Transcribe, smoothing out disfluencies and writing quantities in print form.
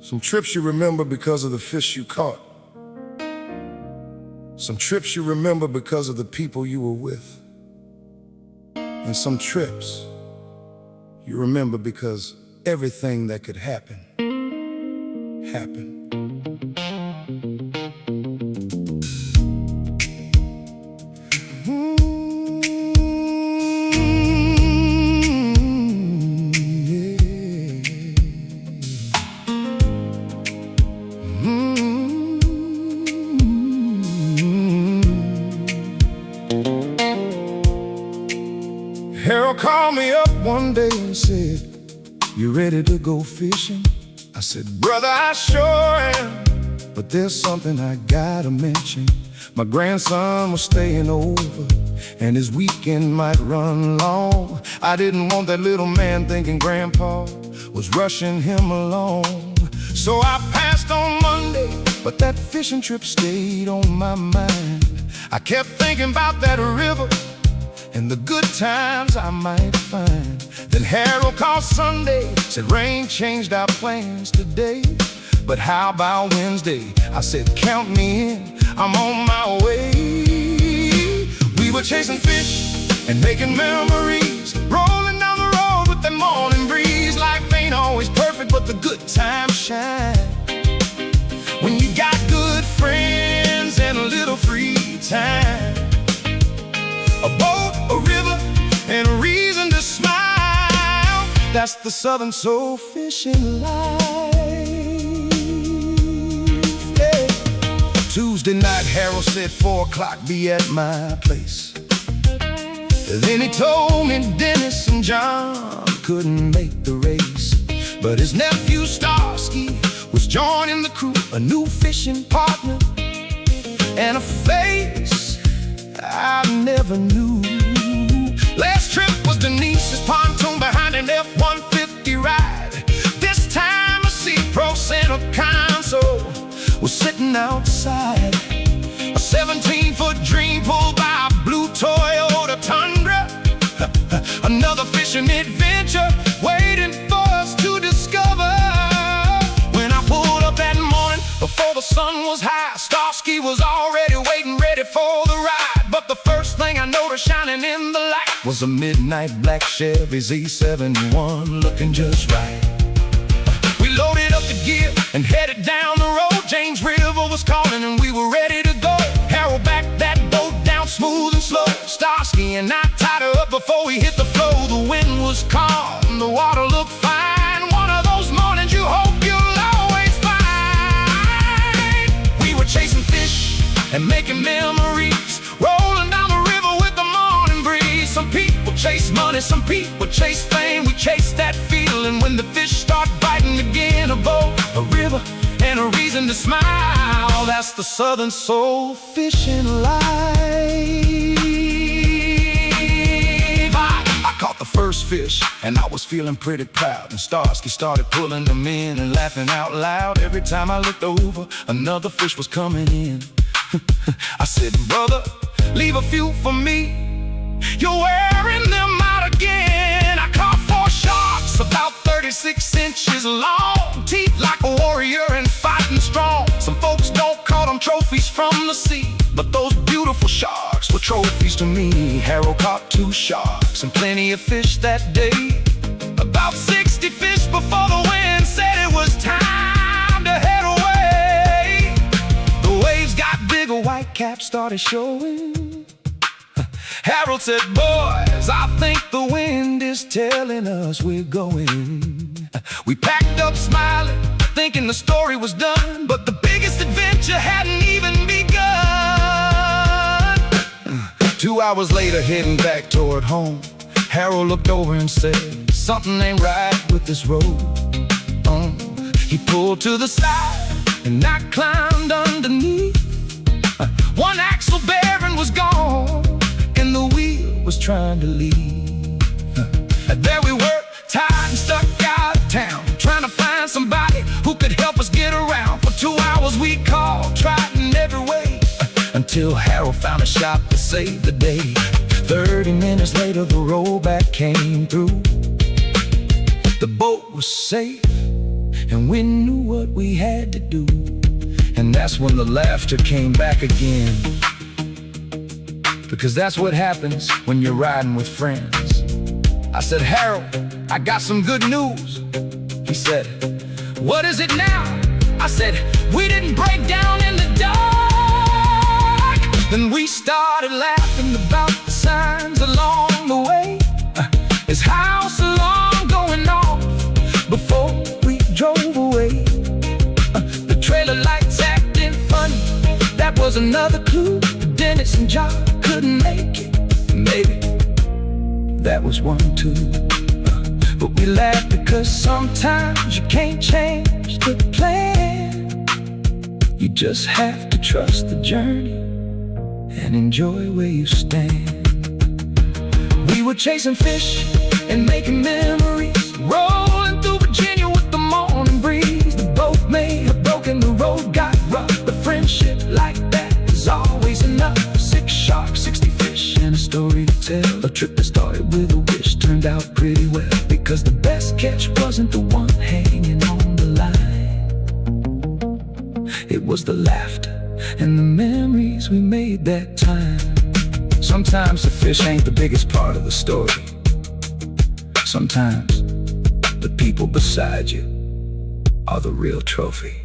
Some trips you remember because of the fish you caught. Some trips you remember because of the people you were with. And some trips you remember because everything that could happen, happened. Harold called me up one day and said, "You ready to go fishing?" I said, "Brother, I sure am, but there's something I gotta mention. My grandson was staying over, and his weekend might run long. I didn't want that little man thinking Grandpa was rushing him along. So I passed on Monday, but that fishing trip stayed on my mind. I kept thinking about that river and the good times I might find. Then Harold called Sunday, said rain changed our plans today, but how about Wednesday? I said, count me in, I'm on my way. We were chasing fish and making memories, rolling down the road with the morning breeze. Life ain't always perfect, but the good times shine when you got good friends and a little free time. A boat, a river, and a reason to smile. That's the Southern soul fishing life. Yeah. Tuesday night, Harold said 4 o'clock, be at my place. Then he told me Dennis and John couldn't make the race, but his nephew Starsky was joining the crew, a new fishing partner and a face I never knew. Last trip was Denise's pontoon behind an F-150 ride. This time a C-Pro Center console was sitting outside. A 17-foot dream pulled by a blue Toyota Tundra. Another fishing adventure waiting for us to discover. When I pulled up that morning before the sun was high, Starsky was already waiting, ready for the ride. But the first thing I noticed shining in the light was a midnight black Chevy Z71 looking just right. We loaded up the gear and headed down the road. James River was calling and we were ready to go. Harold backed that boat down smooth and slow. Starsky and I tied her up before we hit the flow. The wind was calm, the water looked fine. One of those mornings you hope you'll always find. We were chasing fish and making memories, rolling down the river with the morning breeze. Some people chase money, some people chase fame. We chase that feeling when the fish start biting again. A boat, a river, and a reason to smile. That's the Southern soul fishing life. I caught the first fish and I was feeling pretty proud, and Starsky started pulling them in and laughing out loud. Every time I looked over, another fish was coming in. I said, brother, leave a few for me. You're wearing them out again. I caught 4 sharks, about 36 inches long, teeth like a warrior and fighting strong. Some folks don't call them trophies from the sea, but those beautiful sharks were trophies to me. Harold caught 2 sharks and plenty of fish that day. About 60 fish before the wind said it was time to head away. The waves got bigger, whitecaps started showing. Harold said, boys, I think the wind is telling us we're going. We packed up smiling, thinking the story was done, but the biggest adventure hadn't even begun. 2 hours later, heading back toward home, Harold looked over and said, something ain't right with this road. He pulled to the side and I climbed underneath. One axle bearing was gone and the wheel was trying to leave. There we were, tied and stuck out of town, trying to find somebody who could help us get around. For 2 hours we called, tried in every way, until Harold found a shop to save the day. 30 minutes later the rollback came through. The boat was safe and we knew what we had to do. And that's when the laughter came back again, because that's what happens when you're riding with friends. I said, Harold, I got some good news. He said, what is it now? I said, we didn't break down in the dark. Then we started laughing about the signs along the way. His house alarm going off before we drove away. The trailer lights acting funny, that was another clue. Dennis and John couldn't make it. Maybe that was one too. But we laughed because sometimes you can't change the plan. You just have to trust the journey and enjoy where you stand. We were chasing fish and making memories, rolling through Virginia with the morning breeze. The boat may have broken, the road got rough, but friendship like that is always enough. 6 sharks, 60 fish, and a story to tell. A trip that started with a wish turned out pretty well, because the best catch wasn't the one hanging on the line. It was the laughter and the memories we made that time. Sometimes the fish ain't the biggest part of the story. Sometimes the people beside you are the real trophy.